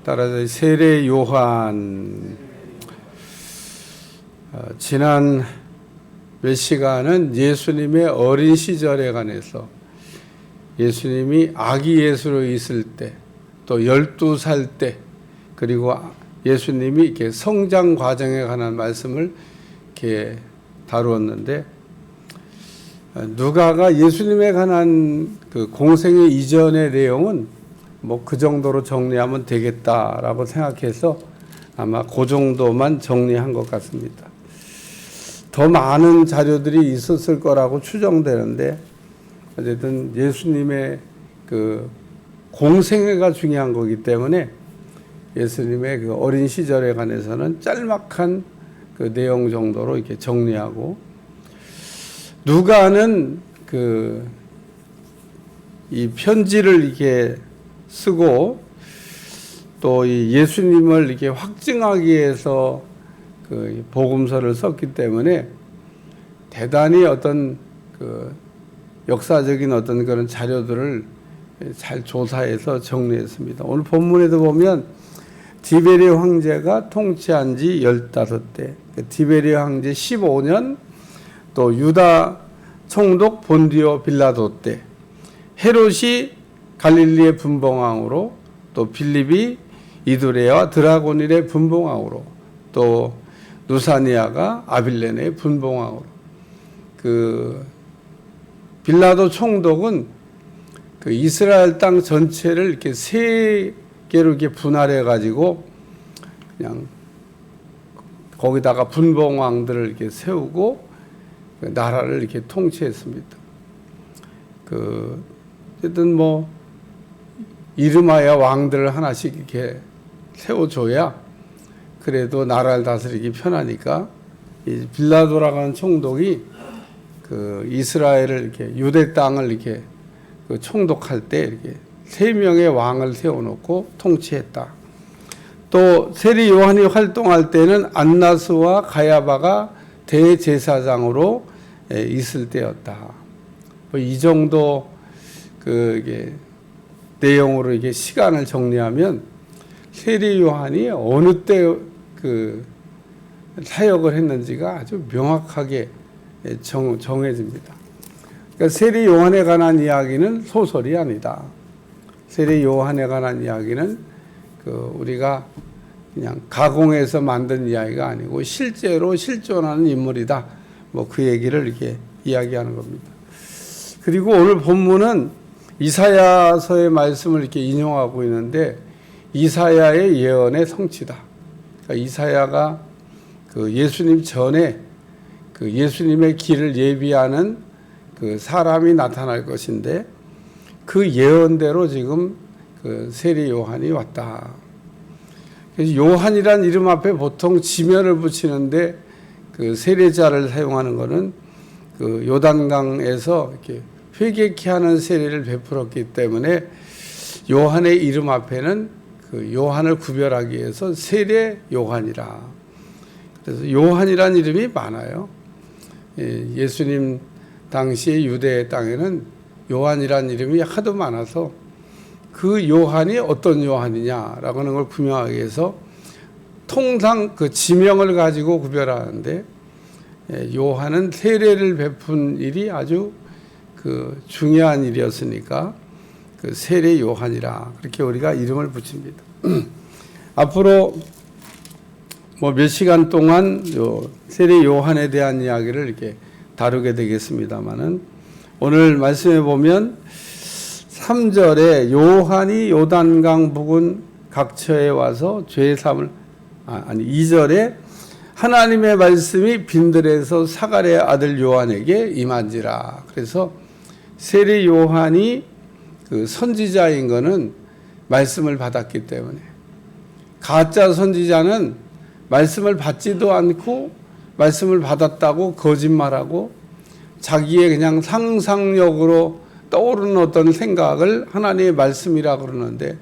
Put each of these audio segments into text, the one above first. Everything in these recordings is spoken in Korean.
따라서 세례 요한, 지난 몇 시간은 예수님의 어린 시절에 관해서 예수님이 아기 예수로 있을 때, 또 12살 때, 그리고 예수님이 이렇게 성장 과정에 관한 말씀을 이렇게 다루었는데, 누가가 예수님에 관한 그 공생의 이전의 내용은 뭐 그 정도로 정리하면 되겠다라고 생각해서 아마 그 정도만 정리한 것 같습니다. 더 많은 자료들이 있었을 거라고 추정되는데, 어쨌든 예수님의 그 공생애가 중요한 거기 때문에 예수님의 그 어린 시절에 관해서는 짤막한 그 내용 정도로 이렇게 정리하고, 누가는 그 이 편지를 이렇게 쓰고 또 이 예수님을 이렇게 확증하기 위해서 그 복음서를 썼기 때문에 대단히 어떤 그 역사적인 어떤 그런 자료들을 잘 조사해서 정리했습니다. 오늘 본문에도 보면 디베리 황제가 통치한 지 15대, 디베리 황제 15년, 또 유다 총독 본디오 빌라도 때, 헤롯이 갈릴리의 분봉왕으로, 또 빌립이 이두레와 드라고닐의 분봉왕으로, 또 누사니아가 아빌레네의 분봉왕으로. 그 빌라도 총독은 그 이스라엘 땅 전체를 이렇게 세 개로 이렇게 분할해 가지고 그냥 거기다가 분봉왕들을 이렇게 세우고 그 나라를 이렇게 통치했습니다. 어쨌든 뭐 이름하여 왕들을 하나씩 이렇게 세워줘야 그래도 나라를 다스리기 편하니까, 이 빌라도라고 하는 총독이 그 이스라엘을 이렇게 유대 땅을 이렇게 그 총독할 때 이렇게 3명의 왕을 세워놓고 통치했다. 또 세리 요한이 활동할 때는 안나스와 가야바가 대제사장으로 있을 때였다. 뭐 이 정도 이게 내용으로 이게 시간을 정리하면 세리 요한이 어느 때 그 사역을 했는지가 아주 명확하게 정해집니다. 그러니까 세리 요한에 관한 이야기는 소설이 아니다. 세리 요한에 관한 이야기는 우리가 그냥 가공해서 만든 이야기가 아니고 실제로 실존하는 인물이다. 뭐 그 얘기를 이렇게 이야기하는 겁니다. 그리고 오늘 본문은 이사야서의 말씀을 이렇게 인용하고 있는데, 이사야의 예언의 성취다. 그러니까 이사야가 그 예수님 전에 그 예수님의 길을 예비하는 그 사람이 나타날 것인데, 그 예언대로 지금 그 세리 요한이 왔다. 그래서 요한이란 이름 앞에 보통 지면을 붙이는데, 그 세례자를 사용하는 것은 그 요단강에서 이렇게 회개케 하는 세례를 베풀었기 때문에 요한의 이름 앞에는 그 요한을 구별하기 위해서 세례 요한이라. 그래서 요한이란 이름이 많아요. 예수님 당시 유대 땅에는 요한이란 이름이 하도 많아서 그 요한이 어떤 요한이냐라고 하는 걸 구명하기 위해서 통상 그 지명을 가지고 구별하는데, 요한은 세례를 베푼 일이 아주 그 중요한 일이었으니까 그 세례 요한이라 그렇게 우리가 이름을 붙입니다. 앞으로 뭐 몇 시간 동안 요 세례 요한에 대한 이야기를 이렇게 다루게 되겠습니다만은, 오늘 말씀해 보면 3절에 요한이 요단강 부근 각처에 와서 죄 사함을, 2절에 하나님의 말씀이 빈들에서 사갈의 아들 요한에게 임한지라. 그래서 세례 요한이 그 선지자인 거는 말씀을 받았기 때문에, 가짜 선지자는 말씀을 받지도 않고 말씀을 받았다고 거짓말하고 자기의 그냥 상상력으로 떠오르는 어떤 생각을 하나님의 말씀이라고 그러는데,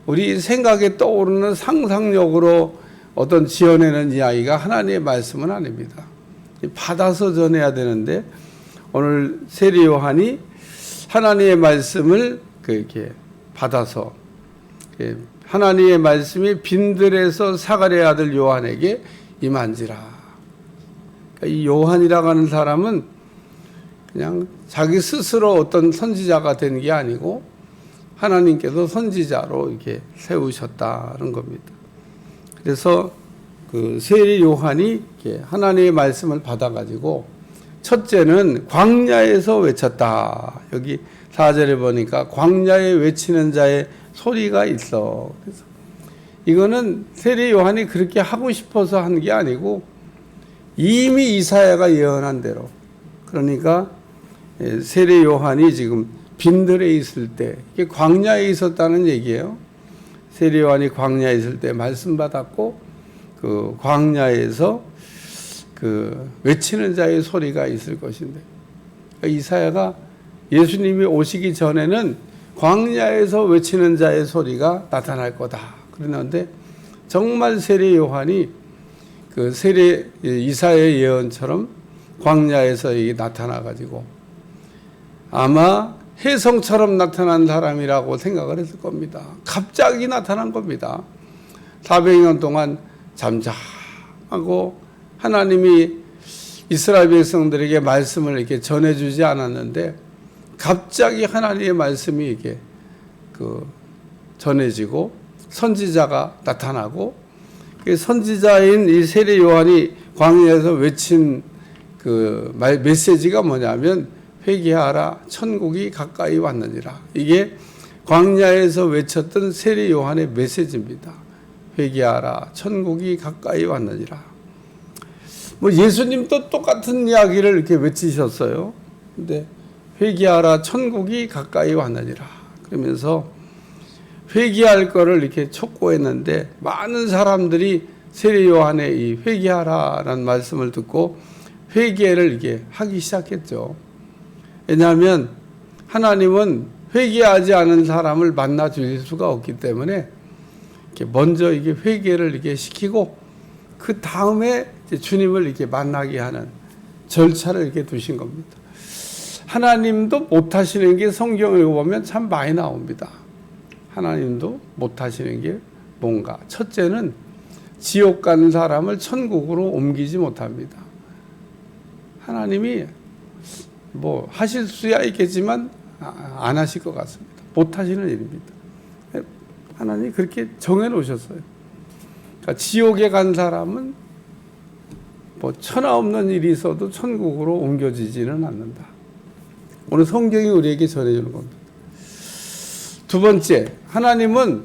우리 생각에 떠오르는 상상력으로 어떤 지어내는 이야기가 하나님의 말씀은 아닙니다. 받아서 전해야 되는데, 오늘 세례 요한이 하나님의 말씀을 이렇게 받아서 하나님의 말씀이 빈들에서 사가랴의 아들 요한에게 임한지라. 그러니까 이 요한이라고 하는 사람은 그냥 자기 스스로 어떤 선지자가 된 게 아니고 하나님께서 선지자로 이렇게 세우셨다는 겁니다. 그래서 그 세례 요한이 이렇게 하나님의 말씀을 받아가지고 첫째는 광야에서 외쳤다. 여기 4절에 보니까 광야에 외치는 자의 소리가 있어. 그래서 이거는 세례 요한이 그렇게 하고 싶어서 한 게 아니고 이미 이사야가 예언한 대로, 그러니까 세례 요한이 지금 빈들에 있을 때, 이게 광야에 있었다는 얘기예요. 세례 요한이 광야에 있을 때 말씀 받았고 그 광야에서 그 외치는 자의 소리가 있을 것인데, 그러니까 이사야가 예수님이 오시기 전에는 광야에서 외치는 자의 소리가 나타날 거다 그러는데, 정말 세례 요한이 그 세례 이사야의 예언처럼 광야에서 이게 나타나 가지고 아마 혜성처럼 나타난 사람이라고 생각을 했을 겁니다. 갑자기 나타난 겁니다. 400년 동안 잠잠하고 하나님이 이스라엘 백성들에게 말씀을 이렇게 전해주지 않았는데 갑자기 하나님의 말씀이 이렇게 그 전해지고 선지자가 나타나고, 그 선지자인 이 세례 요한이 광야에서 외친 그 메시지가 뭐냐면 회개하라 천국이 가까이 왔느니라. 이게 광야에서 외쳤던 세례 요한의 메시지입니다. 회개하라 천국이 가까이 왔느니라. 뭐 예수님도 똑같은 이야기를 이렇게 외치셨어요. 근데 회개하라 천국이 가까이 왔느니라 그러면서 회개할 거를 이렇게 촉구했는데, 많은 사람들이 세례 요한의 이 회개하라라는 말씀을 듣고 회개를 이렇게 하기 시작했죠. 왜냐하면 하나님은 회개하지 않은 사람을 만나 주실 수가 없기 때문에 이렇게 먼저 이게 회개를 이렇게 시키고 그 다음에 주님을 이렇게 만나게 하는 절차를 이렇게 두신 겁니다. 하나님도 못하시는 게 성경을 보면 참 많이 나옵니다. 하나님도 못하시는 게 뭔가. 첫째는 지옥 간 사람을 천국으로 옮기지 못합니다. 하나님이 뭐 하실 수야 있겠지만 안 하실 것 같습니다. 못하시는 일입니다. 하나님이 그렇게 정해 놓으셨어요. 그러니까 지옥에 간 사람은 뭐 천하 없는 일이 있어도 천국으로 옮겨지지는 않는다. 오늘 성경이 우리에게 전해주는 겁니다. 두 번째, 하나님은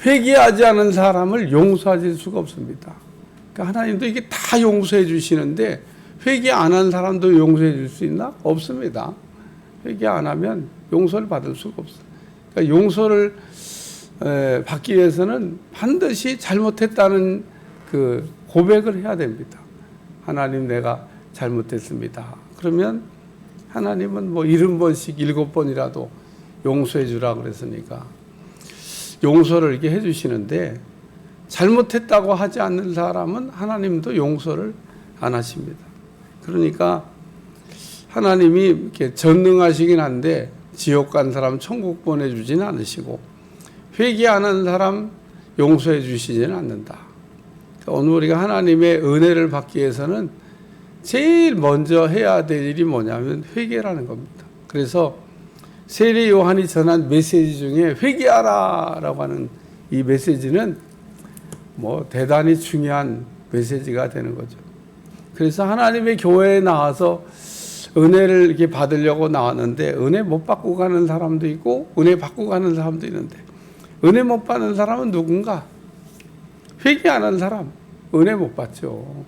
회개하지 않은 사람을 용서하실 수가 없습니다. 그러니까 하나님도 이게 다 용서해 주시는데 회개 안 한 사람도 용서해 줄 수 있나? 없습니다. 회개 안 하면 용서를 받을 수가 없어요. 그러니까 용서를 받기 위해서는 반드시 잘못했다는 그 고백을 해야 됩니다. 하나님 내가 잘못했습니다. 그러면 하나님은 뭐 70번씩 7번이라도 용서해 주라 그랬으니까 용서를 이렇게 해 주시는데, 잘못했다고 하지 않는 사람은 하나님도 용서를 안 하십니다. 그러니까 하나님이 이렇게 전능하시긴 한데 지옥 간 사람 천국 보내주지는 않으시고 회개 안 한 사람 용서해 주시지는 않는다. 오늘 우리가 하나님의 은혜를 받기 위해서는 제일 먼저 해야 될 일이 뭐냐면 회개라는 겁니다. 그래서 세례 요한이 전한 메시지 중에 회개하라 라고 하는 이 메시지는 뭐 대단히 중요한 메시지가 되는 거죠. 그래서 하나님의 교회에 나와서 은혜를 이렇게 받으려고 나왔는데 은혜 못 받고 가는 사람도 있고 은혜 받고 가는 사람도 있는데, 은혜 못 받는 사람은 누군가? 회개 안 한 사람, 은혜 못 받죠.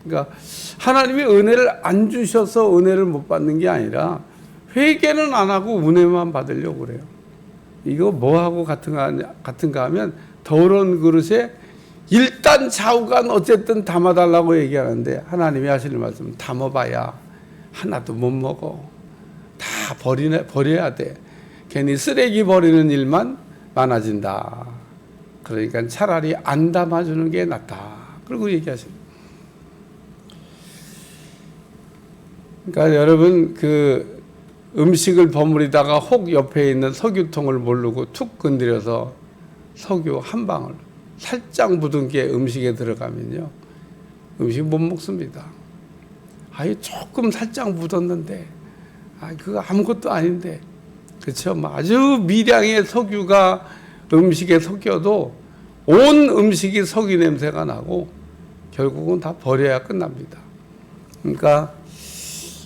그러니까 하나님이 은혜를 안 주셔서 은혜를 못 받는 게 아니라 회개는 안 하고 은혜만 받으려고 그래요. 이거 뭐하고 같은가 하면 더러운 그릇에 일단 좌우간 어쨌든 담아달라고 얘기하는데, 하나님이 하시는 말씀은 담아봐야 하나도 못 먹어. 다 버려야 돼. 괜히 쓰레기 버리는 일만 많아진다. 그러니까 차라리 안 담아주는 게 낫다. 그리고 얘기하십니다. 그러니까 여러분 그 음식을 버무리다가 혹 옆에 있는 석유통을 모르고 툭 건드려서 석유 한 방울 살짝 묻은 게 음식에 들어가면요, 음식 못 먹습니다. 아예 조금 살짝 묻었는데, 그거 아무것도 아닌데, 그렇죠? 아주 미량의 석유가 음식에 섞여도 온 음식이 석유 냄새가 나고 결국은 다 버려야 끝납니다. 그러니까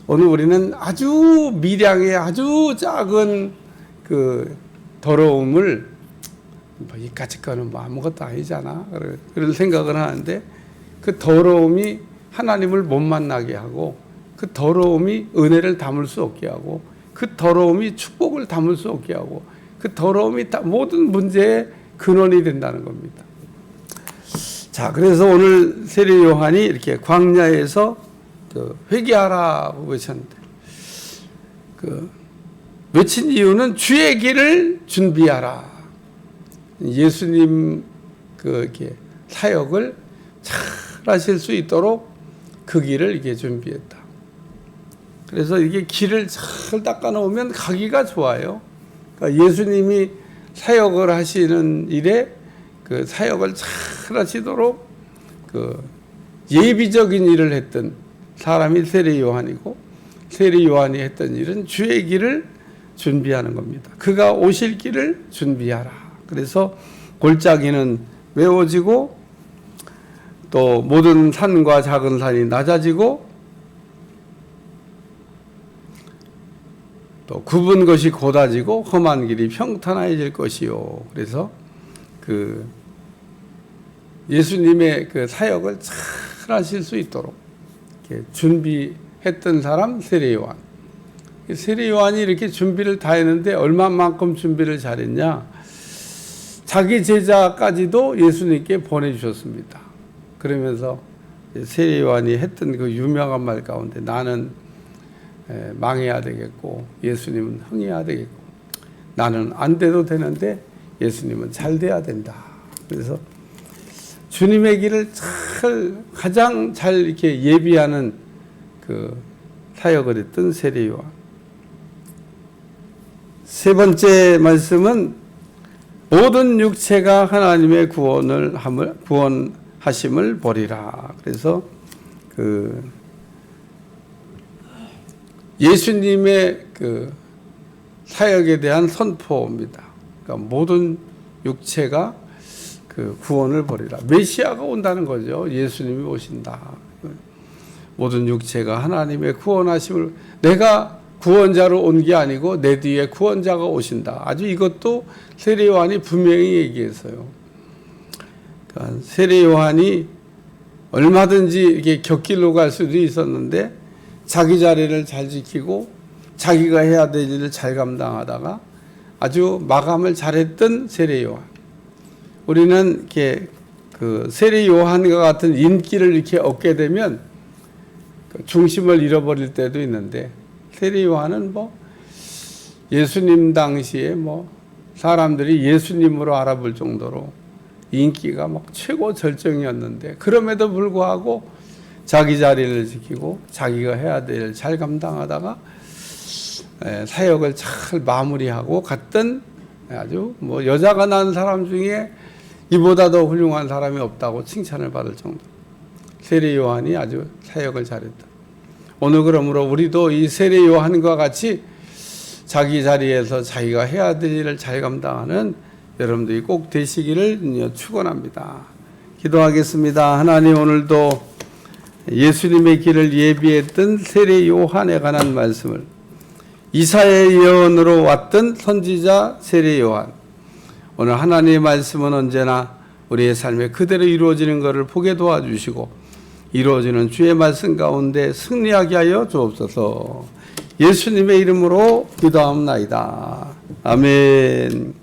오늘 우리는 아주 미량의 아주 작은 그 더러움을 이까짓 거는 아무것도 아니잖아, 그런 생각을 하는데, 그 더러움이 하나님을 못 만나게 하고, 그 더러움이 은혜를 담을 수 없게 하고, 그 더러움이 축복을 담을 수 없게 하고, 그 더러움이 모든 문제의 근원이 된다는 겁니다. 자, 그래서 오늘 세례 요한이 이렇게 광야에서 회개하라고 외쳤는데, 외친 이유는 주의 길을 준비하라. 예수님 이렇게 사역을 잘 하실 수 있도록 그 길을 이렇게 준비했다. 그래서 이게 길을 잘 닦아 놓으면 가기가 좋아요. 그러니까 예수님이 사역을 하시는 일에 그 사역을 잘 하시도록 그 예비적인 일을 했던 사람이 세례 요한이고, 세례 요한이 했던 일은 주의 길을 준비하는 겁니다. 그가 오실 길을 준비하라. 그래서 골짜기는 메워지고, 또 모든 산과 작은 산이 낮아지고, 또 굽은 것이 곧아지고 험한 길이 평탄해질 것이요. 그래서 그 예수님의 그 사역을 잘 하실 수 있도록 이렇게 준비했던 사람 세례 요한. 세례 요한이 이렇게 준비를 다 했는데 얼마만큼 준비를 잘했냐? 자기 제자까지도 예수님께 보내주셨습니다. 그러면서 세례 요한이 했던 그 유명한 말 가운데, 나는 망해야 되겠고 예수님은 흥해야 되겠고, 나는 안 돼도 되는데 예수님은 잘 돼야 된다. 그래서 주님의 길을 가장 잘 이렇게 예비하는 그 사역을 했던 세례 요한. 세 번째 말씀은 모든 육체가 하나님의 구원하심을 보리라. 그래서 그 예수님의 그 사역에 대한 선포입니다. 그러니까 모든 육체가 그 구원을 보리라. 메시아가 온다는 거죠. 예수님이 오신다. 모든 육체가 하나님의 구원하심을, 내가 구원자로 온 게 아니고 내 뒤에 구원자가 오신다. 아주 이것도 세례 요한이 분명히 얘기했어요. 그러니까 세례 요한이 얼마든지 이렇게 곁길로 갈 수도 있었는데, 자기 자리를 잘 지키고 자기가 해야 될 일을 잘 감당하다가 아주 마감을 잘했던 세례 요한. 우리는 이렇게 그 세례 요한과 같은 인기를 이렇게 얻게 되면 중심을 잃어버릴 때도 있는데, 세례 요한은 예수님 당시에 사람들이 예수님으로 알아볼 정도로 인기가 최고 절정이었는데, 그럼에도 불구하고 자기 자리를 지키고 자기가 해야 될 일 잘 감당하다가 사역을 잘 마무리하고 갔던, 아주 여자가 낳은 사람 중에 이보다 더 훌륭한 사람이 없다고 칭찬을 받을 정도. 세례 요한이 아주 사역을 잘했다. 오늘 그러므로 우리도 이 세례 요한과 같이 자기 자리에서 자기가 해야 될 일을 잘 감당하는 여러분들이 꼭 되시기를 축원합니다. 기도하겠습니다. 하나님, 오늘도 예수님의 길을 예비했던 세례 요한에 관한 말씀을, 이사야의 예언으로 왔던 선지자 세례 요한, 오늘 하나님의 말씀은 언제나 우리의 삶에 그대로 이루어지는 것을 보게 도와주시고, 이루어지는 주의 말씀 가운데 승리하게 하여 주옵소서. 예수님의 이름으로 기도하옵나이다. 아멘.